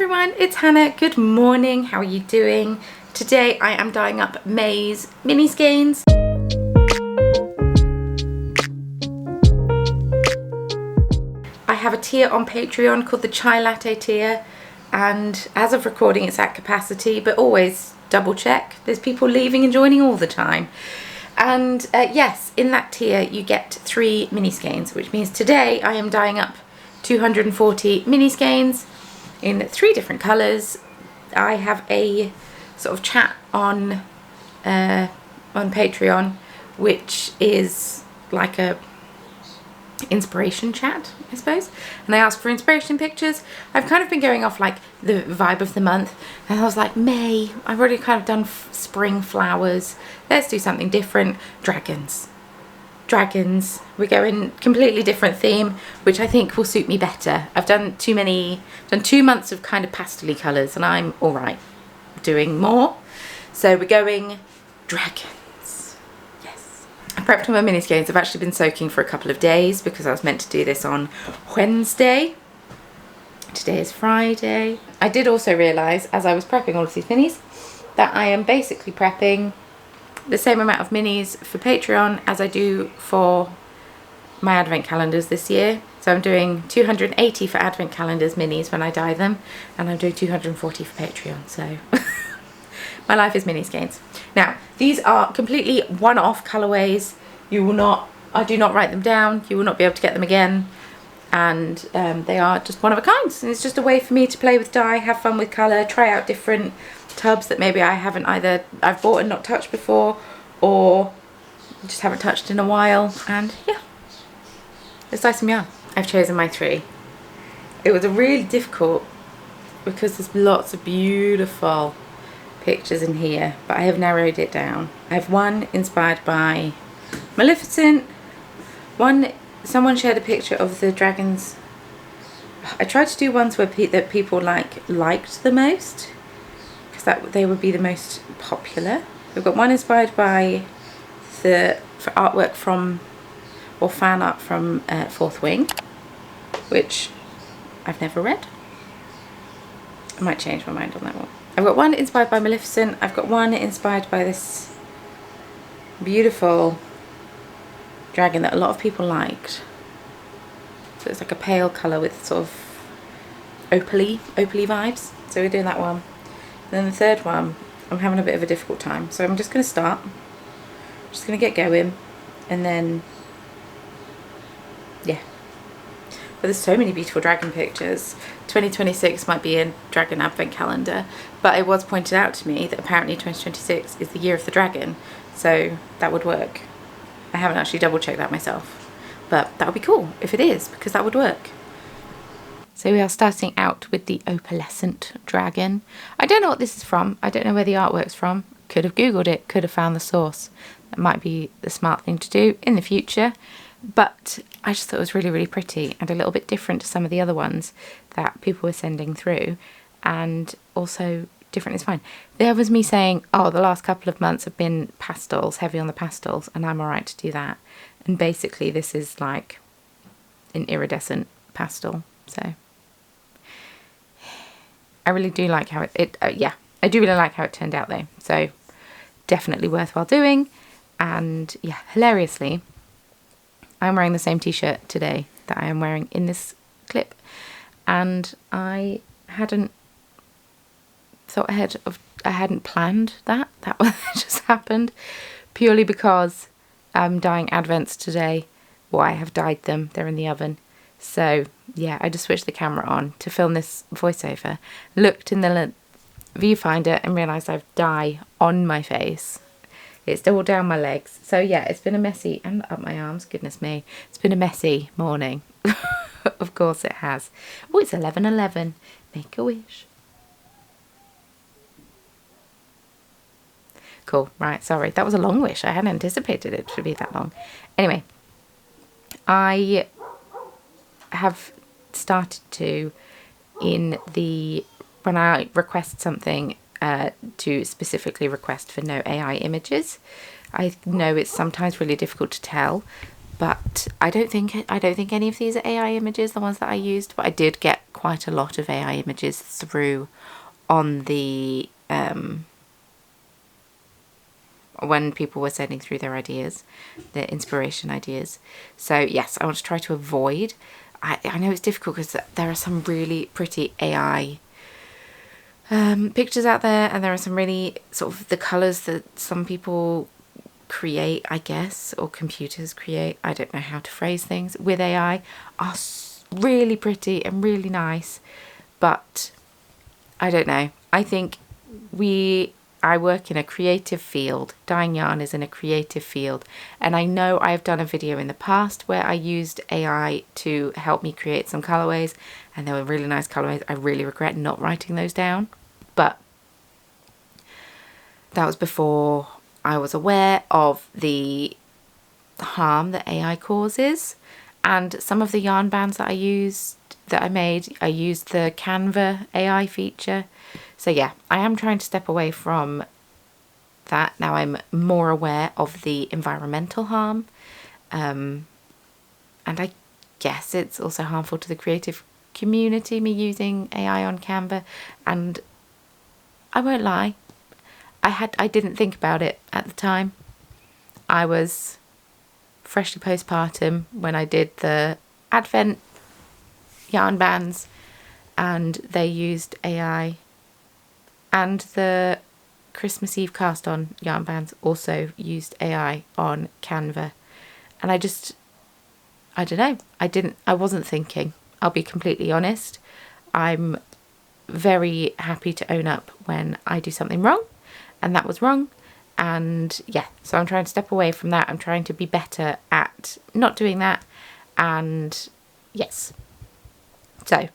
everyone, it's Hannah. Good morning, how are you doing? Today I am dyeing up May's mini skeins. I have a tier on Patreon called the Chai Latte tier, and as of recording it's at capacity, but always double check. There's people leaving and joining all the time. And yes, in that tier you get 3 mini skeins, which means today I am dyeing up 240 mini skeins in 3 different colours. I have a sort of chat on Patreon, which is like a inspiration chat, I suppose, and I ask for inspiration pictures. I've kind of been going off like the vibe of the month, and I was like, May, I've already kind of done spring flowers, let's do something different. Dragons, we're going completely different theme, which I think will suit me better. I've done 2 months of kind of pastel-y colours, and I'm all right doing more. So we're going dragons. Yes. I prepped all my mini skeins. I've actually been soaking for a couple of days because I was meant to do this on Wednesday. Today is Friday. I did also realise as I was prepping all of these minis that I am basically prepping the same amount of minis for Patreon as I do for my advent calendars this year. So I'm doing 280 for advent calendars minis when I dye them, and I'm doing 240 for Patreon. So my life is mini skeins. Now these are completely one-off colourways. I do not write them down. You will not be able to get them again, and they are just one of a kind. And it's just a way for me to play with dye, have fun with colour, try out different tubs that maybe I haven't I've bought and not touched before, or just haven't touched in a while. And yeah, let's dye some yarn. I've chosen my 3. It was a really difficult because there's lots of beautiful pictures in here, but I have narrowed it down. I have one inspired by Maleficent. Someone shared a picture of the dragons. I tried to do ones where that people liked the most, because they would be the most popular. We've got one inspired by for artwork from, or fan art from Fourth Wing, which I've never read. I might change my mind on that one. I've got one inspired by Maleficent. I've got one inspired by this beautiful dragon that a lot of people liked. So it's like a pale colour with sort of opaly vibes. So we're doing that one. And then the third one, I'm having a bit of a difficult time. So I'm just going to start. I'm just going to get going. And then, yeah. But there's so many beautiful dragon pictures. 2026 might be a dragon advent calendar. But it was pointed out to me that apparently 2026 is the year of the dragon. So that would work. I haven't actually double checked that myself. But that would be cool if it is, because that would work. So we are starting out with the opalescent dragon. I don't know what this is from. I don't know where the artwork's from. Could have Googled it, could have found the source. That might be the smart thing to do in the future. But I just thought it was really, really pretty and a little bit different to some of the other ones that people were sending through. And also different is fine. There was me saying, oh, the last couple of months have been pastels, heavy on the pastels, and I'm alright to do that. And basically this is like an iridescent pastel. So I really do like how I do really like how it turned out though. So definitely worthwhile doing. And yeah, hilariously, I'm wearing the same t-shirt today that I am wearing in this clip. And I hadn't thought ahead of, I hadn't planned that. That just happened purely because I'm dyeing Advents today. Well, I have dyed them. They're in the oven. So yeah, I just switched the camera on to film this voiceover, looked in the viewfinder and realised I've dye on my face. It's all down my legs. So yeah, it's been a messy, and up my arms, goodness me. It's been a messy morning. Of course it has. Oh, it's 11:11. Make a wish. Cool, right, sorry. That was a long wish. I hadn't anticipated it to be that long. Anyway, I have started to, when I request something, to specifically request for no AI images. I know it's sometimes really difficult to tell, but I don't think any of these are AI images, the ones that I used, but I did get quite a lot of AI images through on the when people were sending through their ideas, their inspiration ideas. So yes, I want to try to avoid. I know it's difficult because there are some really pretty AI pictures out there, and there are some really sort of the colours that some people create, I guess, or computers create, I don't know how to phrase things, with AI are really pretty and really nice, but I don't know. I think I work in a creative field. Dyeing yarn is in a creative field, and I know I've done a video in the past where I used AI to help me create some colourways, and they were really nice colourways. I really regret not writing those down, but that was before I was aware of the harm that AI causes. And some of the yarn bands that I used, I used the Canva AI feature. So yeah, I am trying to step away from that. Now I'm more aware of the environmental harm. And I guess it's also harmful to the creative community, me using AI on Canva. And I won't lie, I didn't think about it at the time. I was freshly postpartum when I did the Advent yarn bands, and they used AI, and the Christmas Eve cast on yarn bands also used AI on Canva. And I don't know, I wasn't thinking. I'll be completely honest. I'm very happy to own up when I do something wrong, and that was wrong. And yeah, so I'm trying to step away from that. I'm trying to be better at not doing that. And yes, so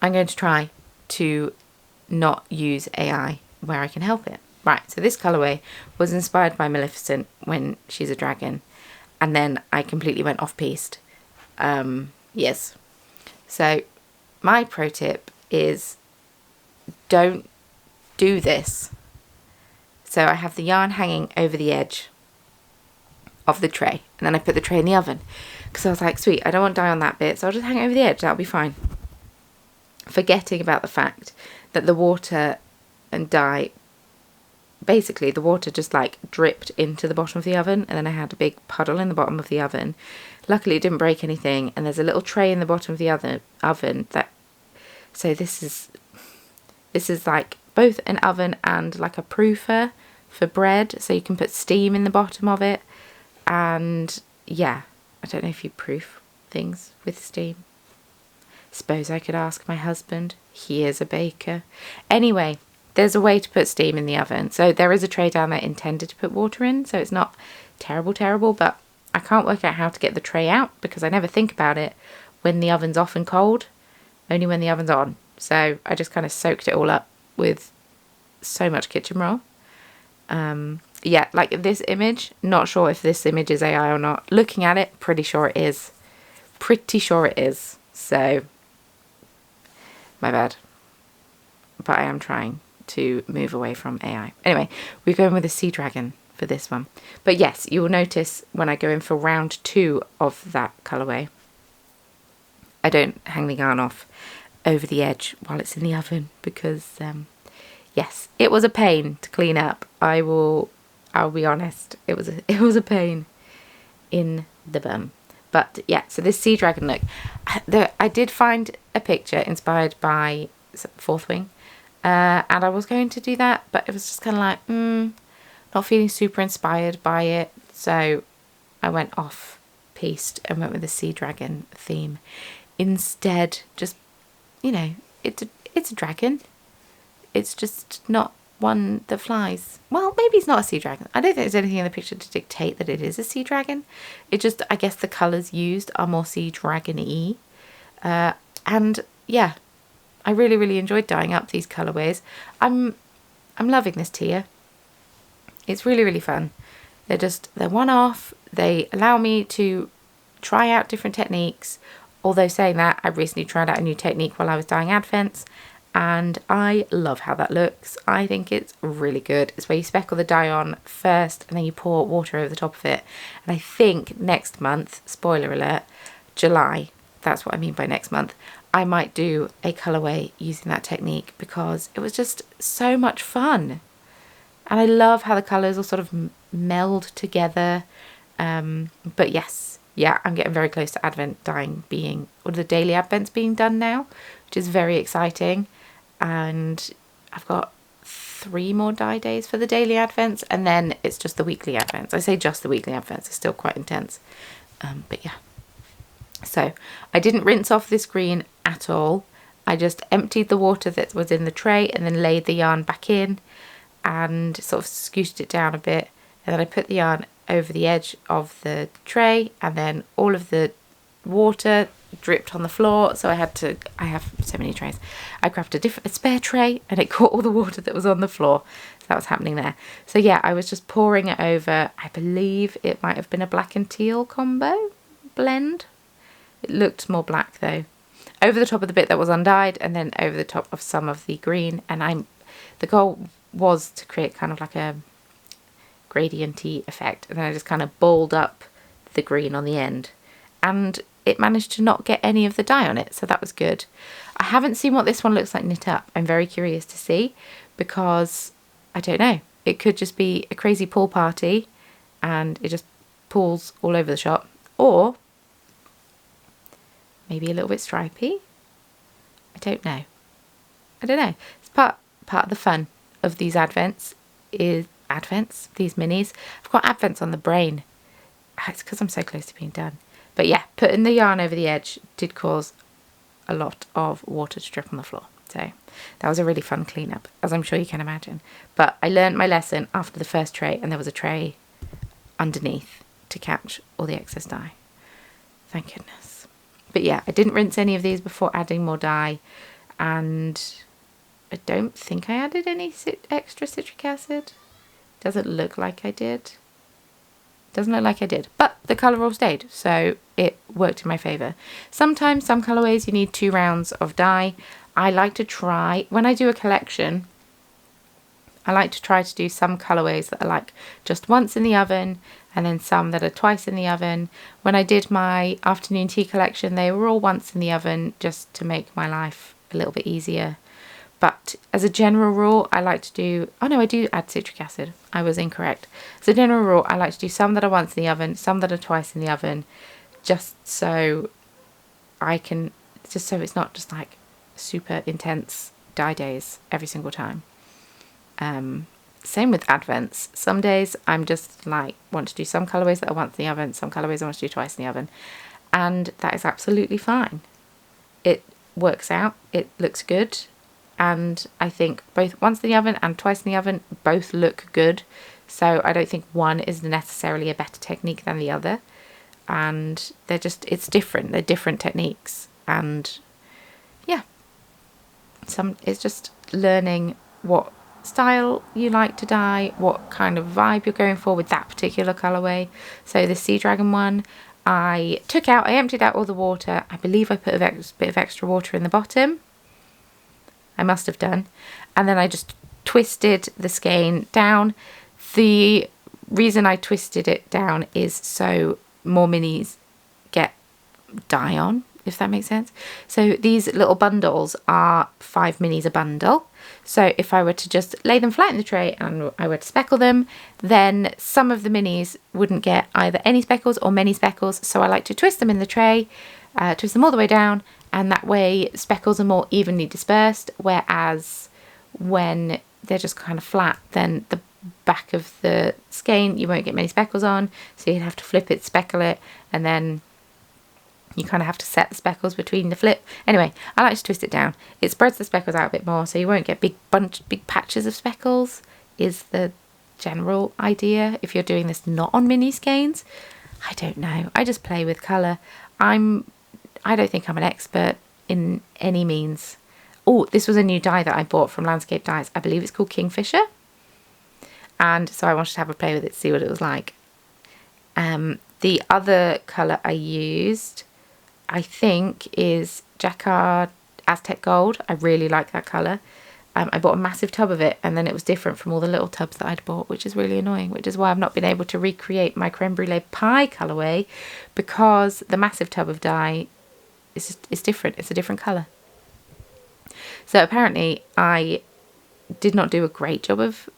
I'm going to try to not use AI where I can help it. Right, so this colourway was inspired by Maleficent when she's a dragon, and then I completely went off-piste. Yes, so my pro tip is don't do this. So I have the yarn hanging over the edge of the tray, and then I put the tray in the oven because I was like, sweet, I don't want dye on that bit, so I'll just hang it over the edge, that'll be fine. Forgetting about the fact that the water and dye, basically the water just like dripped into the bottom of the oven, and then I had a big puddle in the bottom of the oven. Luckily it didn't break anything, and there's a little tray in the bottom of the oven that, so this is like both an oven and like a proofer for bread, so you can put steam in the bottom of it. And yeah, I don't know if you proof things with steam. Suppose I could ask my husband. He is a baker. Anyway, there's a way to put steam in the oven. So there is a tray down there intended to put water in, so it's not terrible, but I can't work out how to get the tray out because I never think about it when the oven's off and cold, only when the oven's on. So I just kind of soaked it all up with so much kitchen roll. Yeah, like this image, not sure if this image is AI or not. Looking at it, pretty sure it is. So, my bad. But I am trying to move away from AI. Anyway, we're going with a sea dragon for this one. But yes, you will notice when I go in for round 2 of that colourway, I don't hang the yarn off over the edge while it's in the oven because yes, it was a pain to clean up. I'll be honest, it was a pain in the bum. But yeah, so this sea dragon look, I did find a picture inspired by Fourth Wing, and I was going to do that, but it was just kind of like not feeling super inspired by it, so I went off piste and went with the sea dragon theme instead. Just, you know, it's a dragon. It's just not one that flies. Well, maybe it's not a sea dragon. I don't think there's anything in the picture to dictate that it is a sea dragon. It just, I guess the colours used are more sea dragon-y. And yeah, I really enjoyed dyeing up these colourways. I'm loving this tier. It's really fun. They're one-off. They allow me to try out different techniques. Although saying that, I recently tried out a new technique while I was dyeing Advents, and I love how that looks. I think it's really good. It's where you speckle the dye on first and then you pour water over the top of it. And I think next month, spoiler alert, July, that's what I mean by next month, I might do a colourway using that technique because it was just so much fun. And I love how the colours all sort of meld together. But yes, yeah, I'm getting very close to Advent dyeing being, or the daily Advents being done now, which is very exciting. And I've got 3 more dye days for the daily Advents, and then it's just the weekly Advents. I say just the weekly Advents, it's still quite intense. But yeah. So I didn't rinse off this green at all. I just emptied the water that was in the tray and then laid the yarn back in and sort of scooshed it down a bit. And then I put the yarn over the edge of the tray, and then all of the water dripped on the floor. So I have so many trays. I grabbed a spare tray and it caught all the water that was on the floor. So that was happening there. So yeah, I was just pouring it over. I believe it might have been a black and teal combo blend. It looked more black though. Over the top of the bit that was undyed, and then over the top of some of the green. And the goal was to create kind of like a gradient-y effect. And then I just kind of balled up the green on the end. And it managed to not get any of the dye on it, so that was good. I haven't seen what this one looks like knit up. I'm very curious to see, because I don't know. It could just be a crazy pool party and it just pools all over the shop. Or maybe a little bit stripy. I don't know. It's part of the fun of these these minis. I've got Advents on the brain. It's because I'm so close to being done. But yeah, putting the yarn over the edge did cause a lot of water to drip on the floor. So that was a really fun cleanup, as I'm sure you can imagine. But I learned my lesson after the first tray, and there was a tray underneath to catch all the excess dye. Thank goodness. But yeah, I didn't rinse any of these before adding more dye, and I don't think I added any extra citric acid. Doesn't look like I did. Doesn't look like I did, but the colour all stayed, so it worked in my favour. Sometimes, some colourways, you need 2 rounds of dye. I like to try, when I do a collection, I like to try to do some colourways that are like just once in the oven, and then some that are twice in the oven. When I did my afternoon tea collection, they were all once in the oven, just to make my life a little bit easier. But as a general rule, I like to do... Oh no, I do add citric acid. I was incorrect. As a general rule, I like to do some that are once in the oven, some that are twice in the oven, just so I can... Just so it's not just like super intense dye days every single time. Same with Advents. Some days I'm just like, want to do some colourways that are once in the oven, some colourways I want to do twice in the oven. And that is absolutely fine. It works out. It looks good. And I think both once in the oven and twice in the oven both look good. So I don't think one is necessarily a better technique than the other. And they're just, it's different. They're different techniques. And yeah, it's just learning what style you like to dye, what kind of vibe you're going for with that particular colourway. So the Sea Dragon one, I emptied out all the water. I believe I put a bit of extra water in the bottom. I must have done. And then I just twisted the skein down. The reason I twisted it down is so more minis get dye on, if that makes sense. So these little bundles are 5 minis a bundle. So if I were to just lay them flat in the tray and I were to speckle them, then some of the minis wouldn't get either any speckles or many speckles. So I like to twist them in the tray, twist them all the way down, and that way speckles are more evenly dispersed, whereas when they're just kind of flat, then the back of the skein you won't get many speckles on, so you'd have to flip it, speckle it, and then you kind of have to set the speckles between the flip. Anyway, I like to twist it down. It spreads the speckles out a bit more, so you won't get big patches of speckles, is the general idea if you're doing this not on mini skeins. I don't know. I just play with colour. I don't think I'm an expert in any means. Oh, this was a new dye that I bought from Landscape Dyes. I believe it's called Kingfisher. And so I wanted to have a play with it to see what it was like. The other colour I used, I think, is Jacquard Aztec Gold. I really like that colour. I bought a massive tub of it, and then it was different from all the little tubs that I'd bought, which is really annoying, which is why I've not been able to recreate my creme brulee pie colourway, because the massive tub of dye it's different. It's a different colour. So apparently I did not do a great job of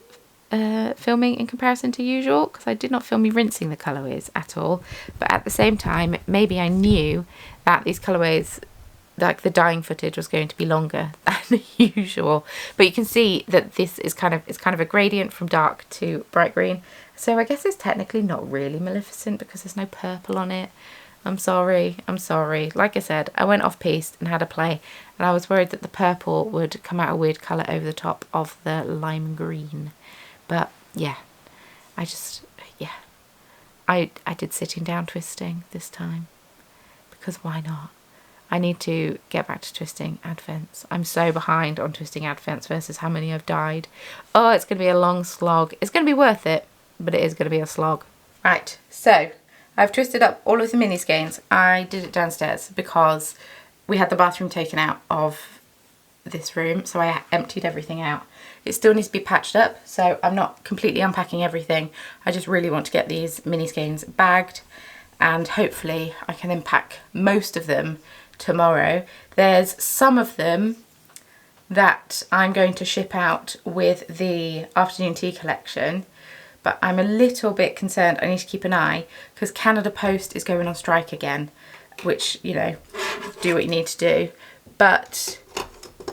filming in comparison to usual, because I did not film me rinsing the colourways at all. But at the same time, maybe I knew that these colourways, like the dyeing footage, was going to be longer than usual. But you can see that this is kind of a gradient from dark to bright green. So I guess it's technically not really Maleficent because there's no purple on it. I'm sorry. Like I said, I went off-piste and had a play, and I was worried that the purple would come out a weird colour over the top of the lime green. But yeah, I did sitting down twisting this time, because why not? I need to get back to twisting advents. I'm so behind on twisting advents versus how many I've dyed. Oh, it's going to be a long slog. It's going to be worth it, but it is going to be a slog. Right, so I've twisted up all of the mini skeins. I did it downstairs because we had the bathroom taken out of this room, so I emptied everything out. It still needs to be patched up, so I'm not completely unpacking everything. I just really want to get these mini skeins bagged, and hopefully I can then pack most of them tomorrow. There's some of them that I'm going to ship out with the afternoon tea collection, but I'm a little bit concerned. I need to keep an eye because Canada Post is going on strike again, which, you know, do what you need to do. But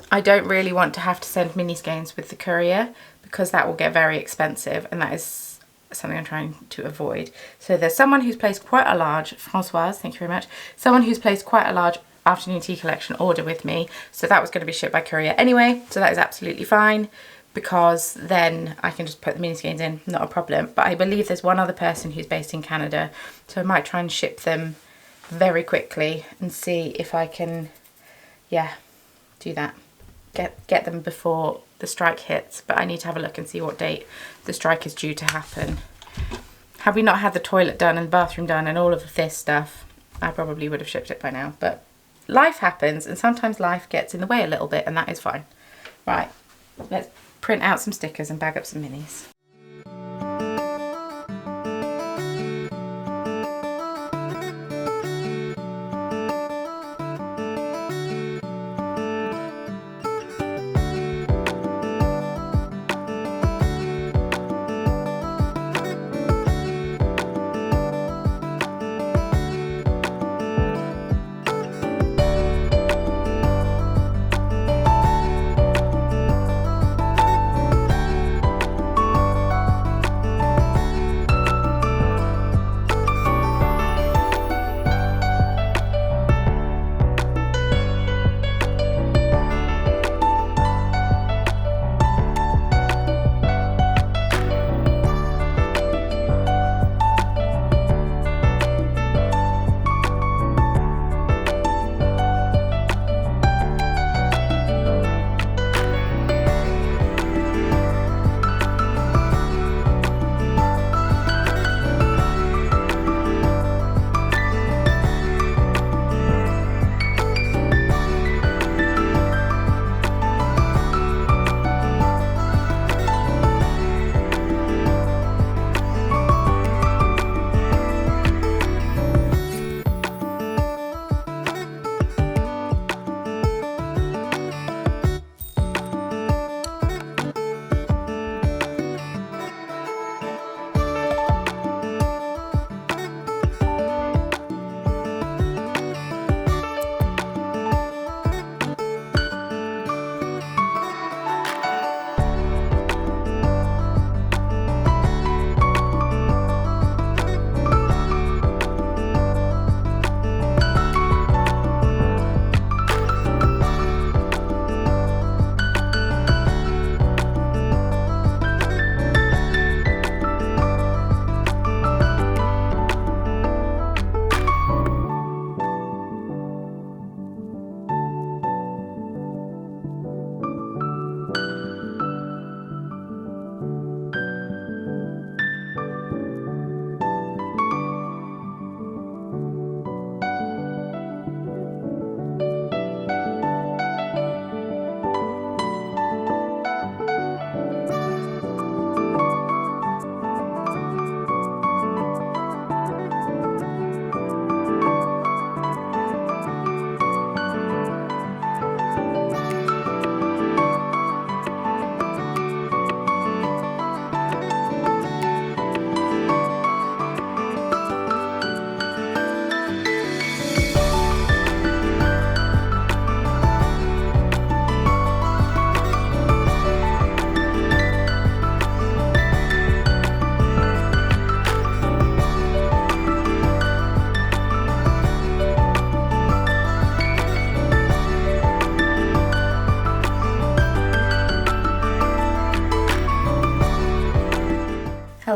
I don't really want to have to send mini skeins with the courier because that will get very expensive, and that is something I'm trying to avoid. So there's someone who's placed quite a large, Françoise, thank you very much, someone who's placed quite a large afternoon tea collection order with me, so that was going to be shipped by courier anyway, so that is absolutely fine, because then I can just put the mini skeins in, not a problem. But I believe there's one other person who's based in Canada, so I might try and ship them very quickly and see if I can, yeah, do that. Get them before the strike hits, but I need to have a look and see what date the strike is due to happen. Had we not had the toilet done and the bathroom done and all of this stuff, I probably would have shipped it by now. But life happens, and sometimes life gets in the way a little bit, and that is fine. Right, let's print out some stickers and bag up some minis.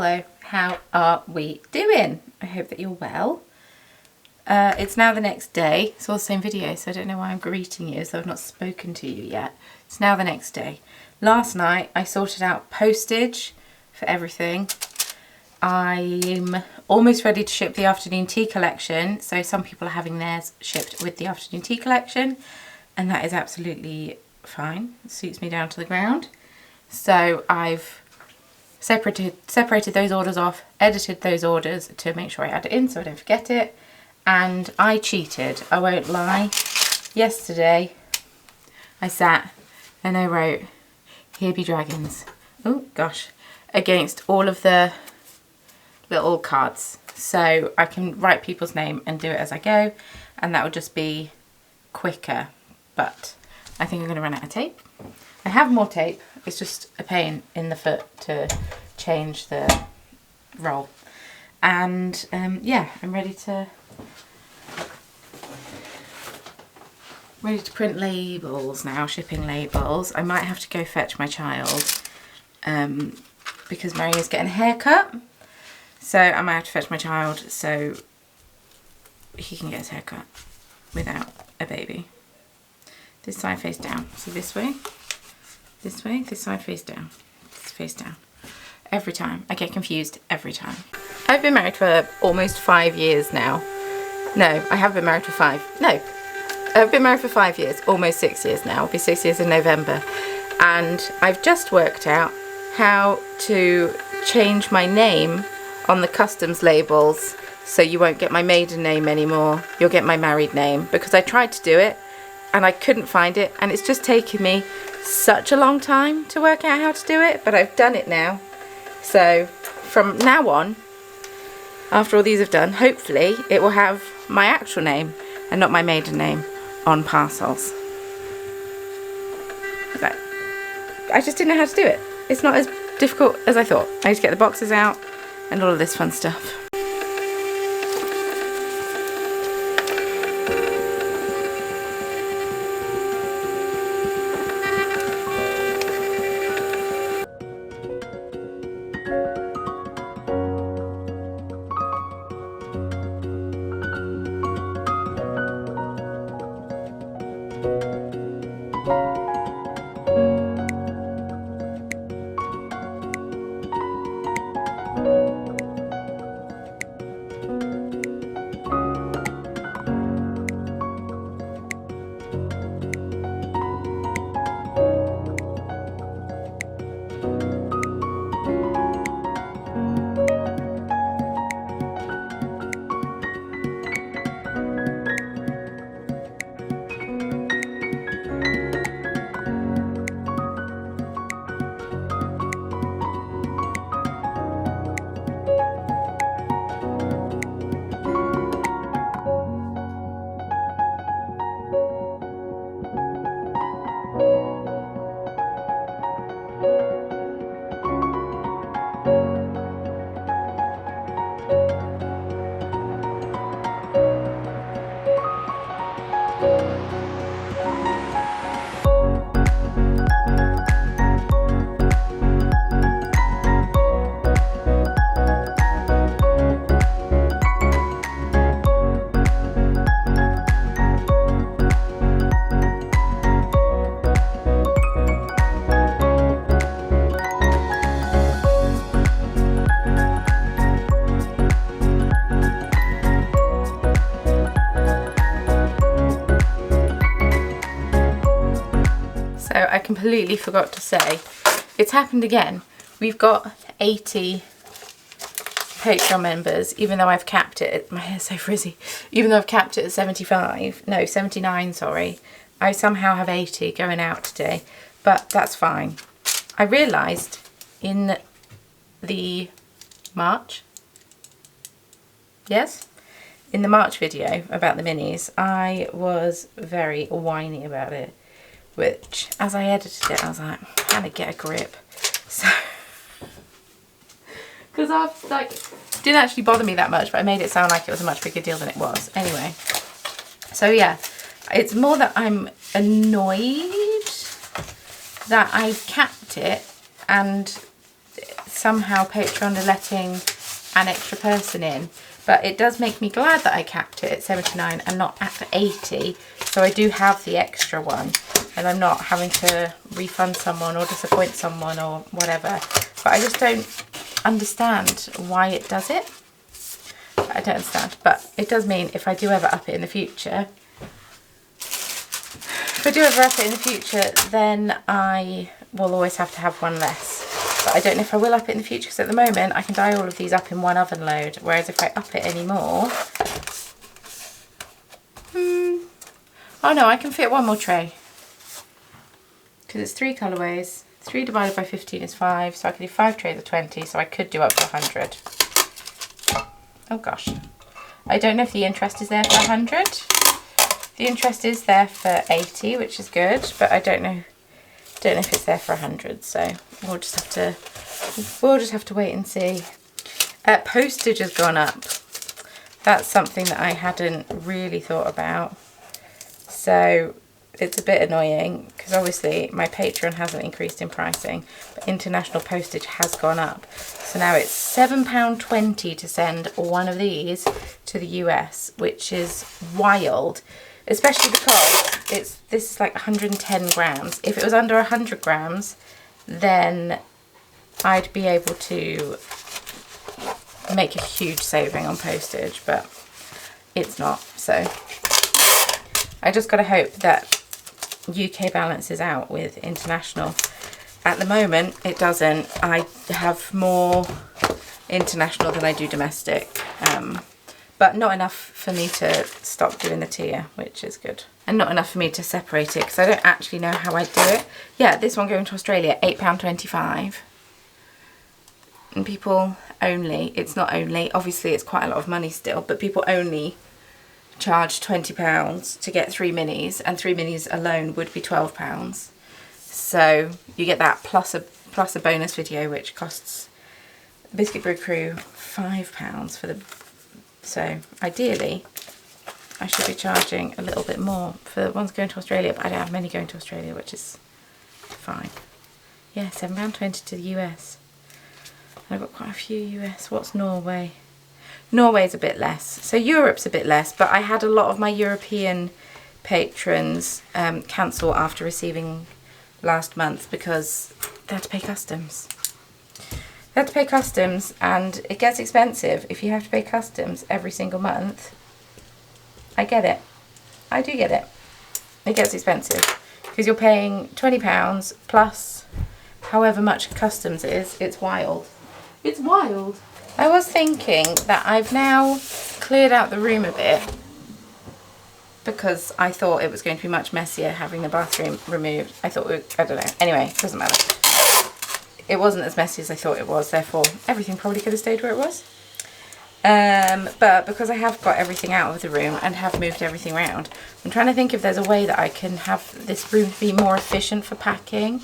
hello, how are we doing? I hope that you're well. It's now the next day. It's all the same video, so I don't know why I'm greeting you, so I've not spoken to you yet. It's now the next day. Last night I sorted out postage for everything. I'm almost ready to ship the afternoon tea collection, so some people are having theirs shipped with the afternoon tea collection, and that is absolutely fine. It suits me down to the ground. So I've separated those orders off, edited those orders to make sure I add it in so I don't forget it, and I cheated, I won't lie. Yesterday I sat and I wrote "Here be dragons," oh gosh, against all of the little cards, so I can write people's name and do it as I go, and that would just be quicker. But I think I'm going to run out of tape. I have more tape, it's just a pain in the foot to change the roll. And yeah, I'm ready to print labels now, shipping labels. I might have to go fetch my child because Maria's getting a haircut. So I might have to fetch my child so he can get his haircut without a baby. This side face down. So this way, this side face down, this face down. Every time. I get confused every time. I've been married for almost 5 years now. No, I have been married for 5. No, I've been married for 5 years, almost 6 years now. It'll be 6 years in November. And I've just worked out how to change my name on the customs labels so you won't get my maiden name anymore. You'll get my married name, because I tried to do it and I couldn't find it, and it's just taken me such a long time to work out how to do it, but I've done it now. So from now on, after all these have done, hopefully it will have my actual name and not my maiden name on parcels. But I just didn't know how to do it. It's not as difficult as I thought. I need to get the boxes out and all of this fun stuff. So I completely forgot to say, it's happened again. We've got 80 Patreon members, even though I've capped it, my hair's so frizzy, even though I've capped it at 79, sorry. I somehow have 80 going out today, but that's fine. I realised in the March, yes? In the March video about the minis, I was very whiny about it. Which, as I edited it, I was like, Hannah, get a grip. So, because I've, like, it didn't actually bother me that much, but I made it sound like it was a much bigger deal than it was. Anyway, so yeah, it's more that I'm annoyed that I capped it and somehow Patreon are letting an extra person in, but it does make me glad that I capped it at 79 and not at 80, so I do have the extra one and I'm not having to refund someone or disappoint someone or whatever. But I just don't understand why it does it. I don't understand, but it does mean if I do ever up it in the future, then I will always have to have one less. But I don't know if I will up it in the future, because at the moment I can dye all of these up in one oven load, whereas if I up it anymore, oh no, I can fit one more tray, because it's 3 colourways. 3 divided by 15 is 5, so I could do 5 trays of 20, so I could do up to 100. Oh gosh. I don't know if the interest is there for 100. The interest is there for 80, which is good, but I don't know if it's there for 100, so we'll just have to wait and see. Postage has gone up. That's something that I hadn't really thought about. So it's a bit annoying because obviously my Patreon hasn't increased in pricing, but international postage has gone up. So now it's £7.20 to send one of these to the US, which is wild, especially because this is like 110 grams. If it was under 100 grams, then I'd be able to make a huge saving on postage, but it's not. So I just got to hope that UK balances out with international. At the moment it doesn't. I have more international than I do domestic, but not enough for me to stop doing the tier, which is good, and not enough for me to separate it because I don't actually know how I do it. Yeah, this one going to Australia, £8.25, and people only, it's not only, obviously it's quite a lot of money still, but people only charge £20 to get 3 minis, and 3 minis alone would be £12. So you get that plus a bonus video, which costs Biscuit Brew Crew £5 for the. So ideally, I should be charging a little bit more for the ones going to Australia, but I don't have many going to Australia, which is fine. Yeah, £7.20 to the US. I've got quite a few US. What's Norway? Norway's a bit less, so Europe's a bit less, but I had a lot of my European patrons cancel after receiving last month because they had to pay customs. They had to pay customs, and it gets expensive if you have to pay customs every single month. I get it. I do get it. It gets expensive because you're paying £20 plus however much customs is. It's wild. It's wild. I was thinking that I've now cleared out the room a bit because I thought it was going to be much messier having the bathroom removed. I thought, I don't know. Anyway, it doesn't matter. It wasn't as messy as I thought it was, therefore everything probably could have stayed where it was. But because I have got everything out of the room and have moved everything around, I'm trying to think if there's a way that I can have this room be more efficient for packing.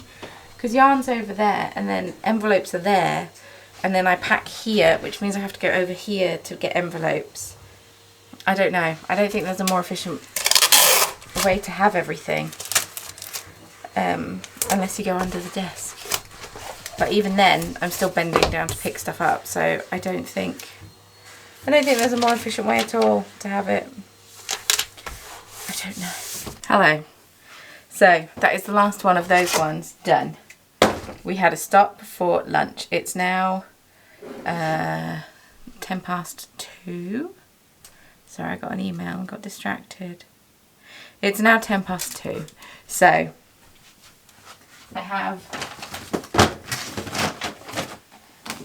Because yarn's over there and then envelopes are there. And then I pack here, which means I have to go over here to get envelopes. I don't know. I don't think there's a more efficient way to have everything. Unless you go under the desk. But even then, I'm still bending down to pick stuff up. So I don't think there's a more efficient way at all to have it. I don't know. Hello. So that is the last one of those ones done. We had a stop for lunch. It's now 2:10. Sorry, I got an email and got distracted. It's now 2:10. So I have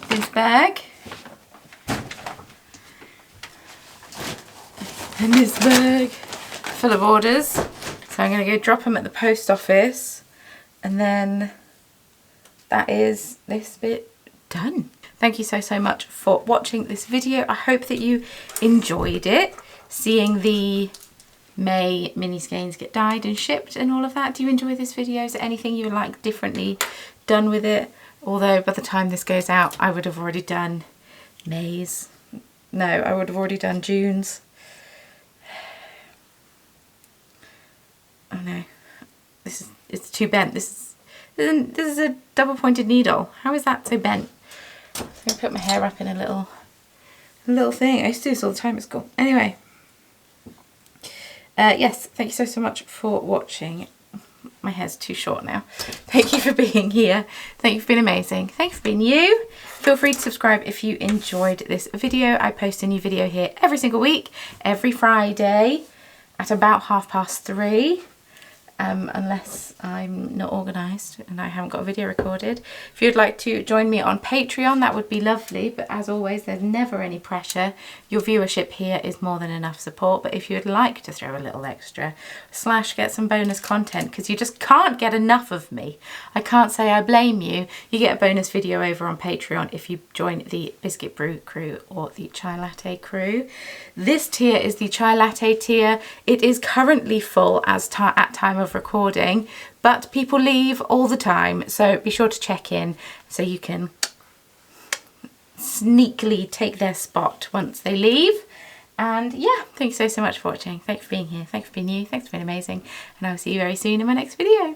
this bag and this bag full of orders. So I'm going to go drop them at the post office, and then that is this bit done. Thank you so much for watching this video. I hope that you enjoyed it, seeing the May mini skeins get dyed and shipped and all of that. Do you enjoy this video? Is there anything you would like differently done with it? Although by the time this goes out, I would have already done May's. No, I would have already done June's. Oh no, it's too bent. This is a double pointed needle. How is that so bent? I'm going to put my hair up in a little thing. I used to do this all the time at school. Anyway, yes, thank you so much for watching. My hair's too short now. Thank you for being here. Thank you for being amazing. Thank you for being you. Feel free to subscribe if you enjoyed this video. I post a new video here every single week, every Friday at about 3:30. Unless I'm not organised and I haven't got a video recorded. If you'd like to join me on Patreon, that would be lovely, but as always, there's never any pressure. Your viewership here is more than enough support, but if you'd like to throw a little extra / get some bonus content, because you just can't get enough of me, I can't say I blame you. You get a bonus video over on Patreon if you join the Biscuit Brew crew or the Chai Latte crew. This tier is the Chai Latte tier. It is currently full at time of recording, but people leave all the time, so be sure to check in so you can sneakily take their spot once they leave. And yeah, thank you so much for watching. Thanks for being here, thanks for being you, thanks for being amazing, and I will see you very soon in my next video.